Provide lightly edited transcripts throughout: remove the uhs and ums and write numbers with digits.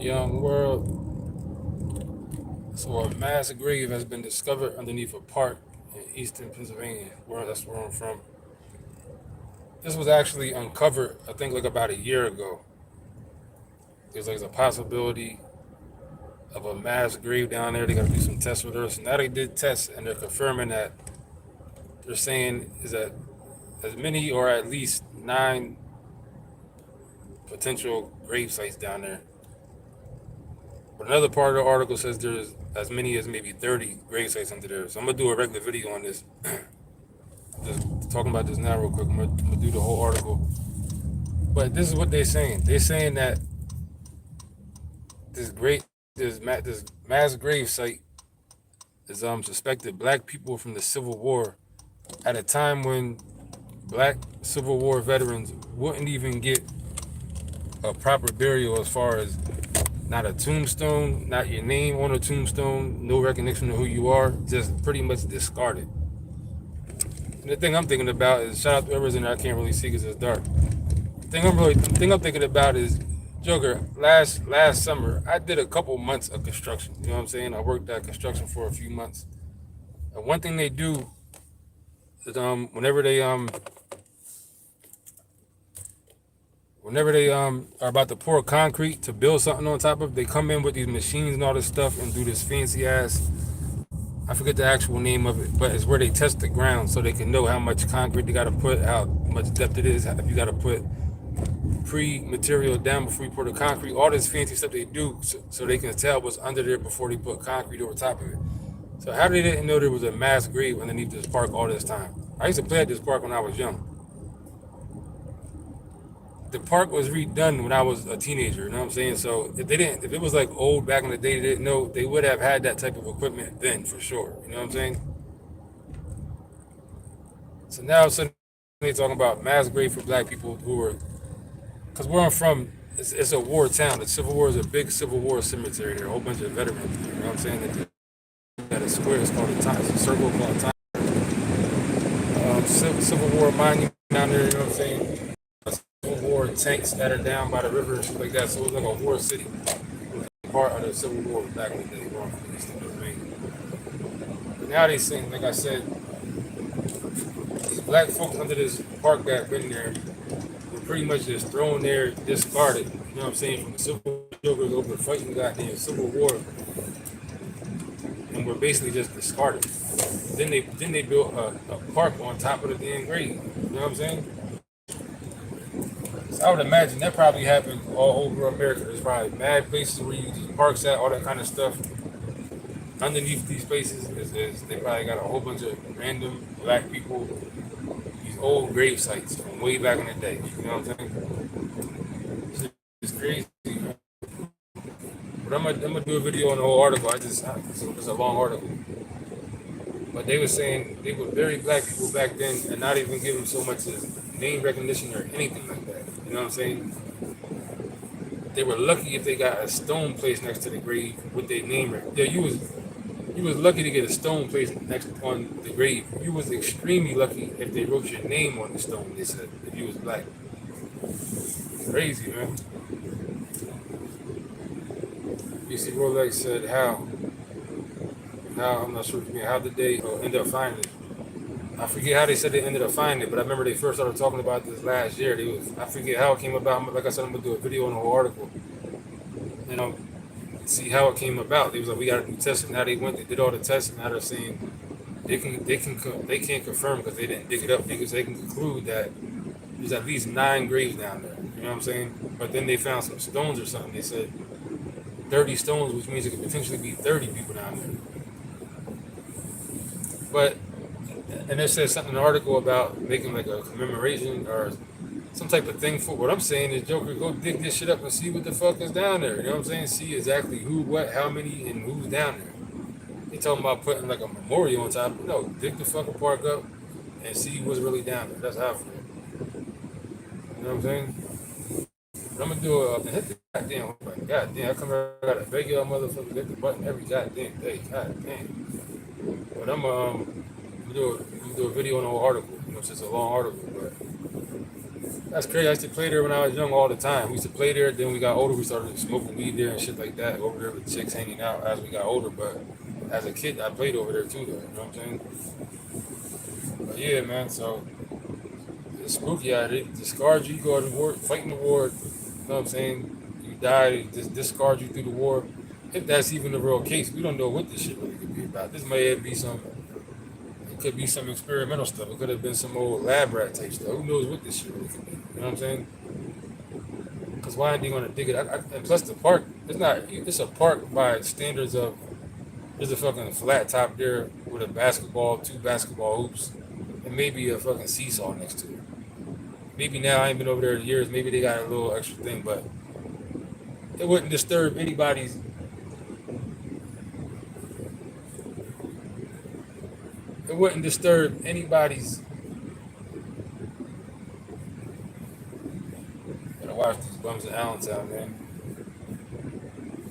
Young world. So a mass grave has been discovered underneath a park in Easton, Pennsylvania. That's where I'm from. This was actually uncovered, I think, like about a year ago. There's like a possibility of a mass grave down there. They got to do some tests with her. So now they did tests, and they're confirming that they're saying is that as many or at least 9 potential grave sites down there. But another part of the article says there's as many as maybe 30 grave sites under there. So I'm gonna do a regular video on this. Just talking about this now real quick. I'm gonna do the whole article. But this is what they're saying. They're saying that this mass grave site is suspected black people from the Civil War at a time when black Civil War veterans wouldn't even get a proper burial, as far as not a tombstone, not your name on a tombstone, no recognition of who you are, just pretty much discarded. And the thing I'm thinking about is, shout out to whoever's in there, I can't really see because it's dark. The thing I'm thinking about is, Joker, last summer, I did a couple months of construction. You know what I'm saying? I worked at construction for a few months. And one thing they do is whenever they are about to pour concrete to build something on top of, they come in with these machines and all this stuff and do this fancy ass, I forget the actual name of it, but it's where they test the ground so they can know how much concrete they got to put, how much depth it is, if you got to put pre-material down before you pour the concrete, all this fancy stuff they do so they can tell what's under there before they put concrete over top of it. So how they didn't know there was a mass grave underneath this park all this time? I used to play at this park when I was young. The park was redone when I was a teenager, you know what I'm saying? So if it was like old back in the day, they didn't know, they would have had that type of equipment then for sure, you know what I'm saying? So now suddenly they're talking about mass grave for black people who were, because where I'm from, it's a war town. The Civil War is a big Civil War cemetery there, a whole bunch of veterans, you know what I'm saying? They got a square, it's called a time, it's a circle called a time. Civil War monument down there, you know what I'm saying? Civil War tanks that are down by the river and shit like that. So it was like a war city. It was part of the Civil War back in the day, going from Easton, Pennsylvania. But now they sing, like I said, these black folks under this park that been there were pretty much just thrown there, discarded. You know what I'm saying? From the Civil War over fighting goddamn Civil War, and were basically just discarded. Then they built a park on top of the damn grave. You know what I'm saying? So I would imagine that probably happened all over America. There's probably mad places where you just parks at, all that kind of stuff. Underneath these places is they probably got a whole bunch of random black people, these old grave sites from way back in the day. You know what I'm saying? It's crazy, man. But I'm gonna do a video on the whole article. It's a long article. But they were saying they were very black people back then and not even give them so much as name recognition or anything like that. You know what I'm saying? They were lucky if they got a stone placed next to the grave with their name. Yeah, you was lucky to get a stone placed next on the grave. You was extremely lucky if they wrote your name on the stone. They said if you was black. Crazy, man. BC Rolex said how I'm not sure how did they end up finding it. I forget how they said they ended up finding it, but I remember they first started talking about this last year. I forget how it came about. Like I said, I'm gonna do a video on the whole article, and see how it came about. They was like, we got to do testing. Now they did all the tests, and now they're saying they can't confirm because they didn't dig it up, because they can conclude that there's at least 9 graves down there. You know what I'm saying? But then they found some stones or something. They said 30 stones, which means it could potentially be 30 people down there. But and it says something in the article about making like a commemoration or some type of thing for. What I'm saying is, Joker, go dig this shit up and see what the fuck is down there. You know what I'm saying? See exactly who, what, how many, and who's down there. They talking about putting like a memorial on top. No, dig the fucking park up and see what's really down there. That's how I feel. You know what I'm saying? But I'm gonna do a hit the goddamn. Goddamn, I come here, I gotta beg y'all motherfuckers hit the button every goddamn day. Goddamn. But I'm gonna do a video on the whole article. You know, it's just a long article, but That's crazy. I used to play there when I was young all the time. We used to play there. Then we got older. We started smoking weed there and shit like that. Over there with chicks hanging out as we got older. But as a kid, I played over there too, though. You know what I'm saying? But yeah, man. So it's spooky out there. They discard you. You go to war, fighting the war. You know what I'm saying? You die. Just discard you through the war. If that's even the real case, we don't know what this shit really could be about. This may be some. It could be some experimental stuff. It could have been some old lab rat type stuff. Who knows what this shit really could be? You know what I'm saying? Because why ain't they gonna dig it? And plus the park, it's not. It's a park by standards of. There's a fucking flat top there with a basketball, two basketball hoops, and maybe a fucking seesaw next to it. Maybe now I ain't been over there in years. Maybe they got a little extra thing, but it wouldn't disturb anybody's. It wouldn't disturb anybody's. Gotta watch these bums in Allentown, man.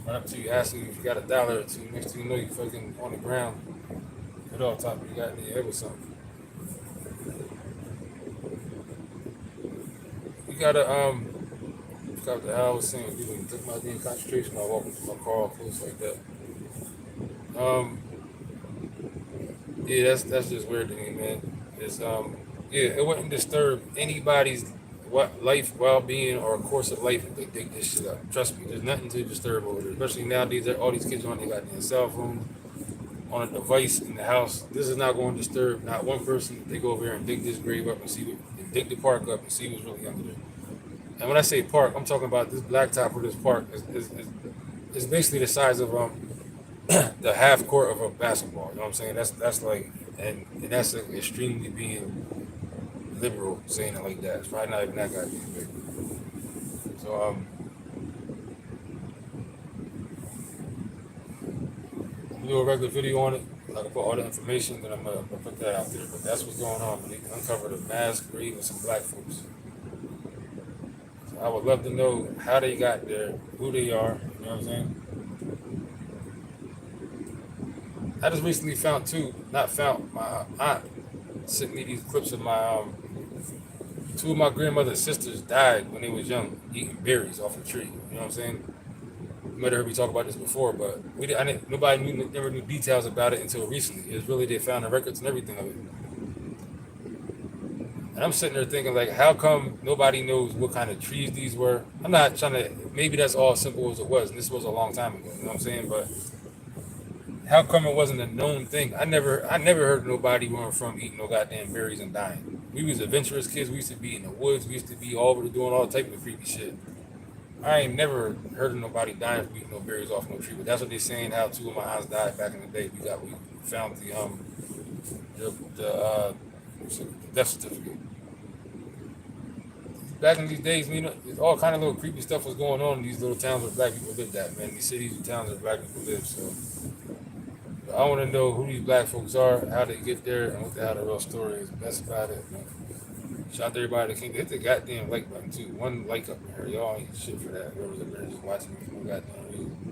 Run up to you, asking you if you got $1 or two. Next thing you know, you fucking on the ground. Put on top of your goddamn head or something. You gotta forgot what I was saying. You took my damn concentration while walking through my car close like that. Um, yeah, that's just weird to me, man. It's yeah, it wouldn't disturb anybody's what life, well-being, or course of life if they dig this shit up. Trust me, there's nothing to disturb over there. Especially nowadays, all these kids on their goddamn cell phone, on a device in the house. This is not going to disturb not one person. They go over here and dig this grave up and see what, and dig the park up and see what's really under there. And when I say park, I'm talking about this blacktop of this park is basically the size of the half court of a basketball. You know what I'm saying? That's like, and that's like extremely being liberal saying it like that. It's probably not even that goddamn big. So I'll do a regular video on it. I can put all the information, then I'm gonna put that out there. But that's what's going on. They uncovered a mass grave of some black folks. So I would love to know how they got there, who they are. You know what I'm saying? I just recently found too, not found, my aunt sent me these clips of my two of my grandmother's sisters died when they was young, eating berries off a tree. You know what I'm saying? You might have heard me talk about this before, but nobody never knew details about it until recently. It was really they found the records and everything of it. And I'm sitting there thinking like, how come nobody knows what kind of trees these were? I'm not trying to. Maybe that's all simple as it was, and this was a long time ago. You know what I'm saying? But how come it wasn't a known thing? I never heard nobody where I'm from eating no goddamn berries and dying. We was adventurous kids. We used to be in the woods. We used to be all over doing all type of creepy shit. I ain't never heard of nobody dying from eating no berries off no tree. But that's what they saying. How two of my aunts died back in the day. We found the death certificate. Back in these days, you know, all kind of little creepy stuff was going on in these little towns where black people lived at, man. These cities and towns where black people live. So I want to know who these black folks are, how they get there, and what the hell the real story is. That's about it, man. Shout out to everybody that came. Hit the goddamn like button, too. One like up in here. Y'all ain't shit for that. Whoever's up there just watching me for no goddamn reason.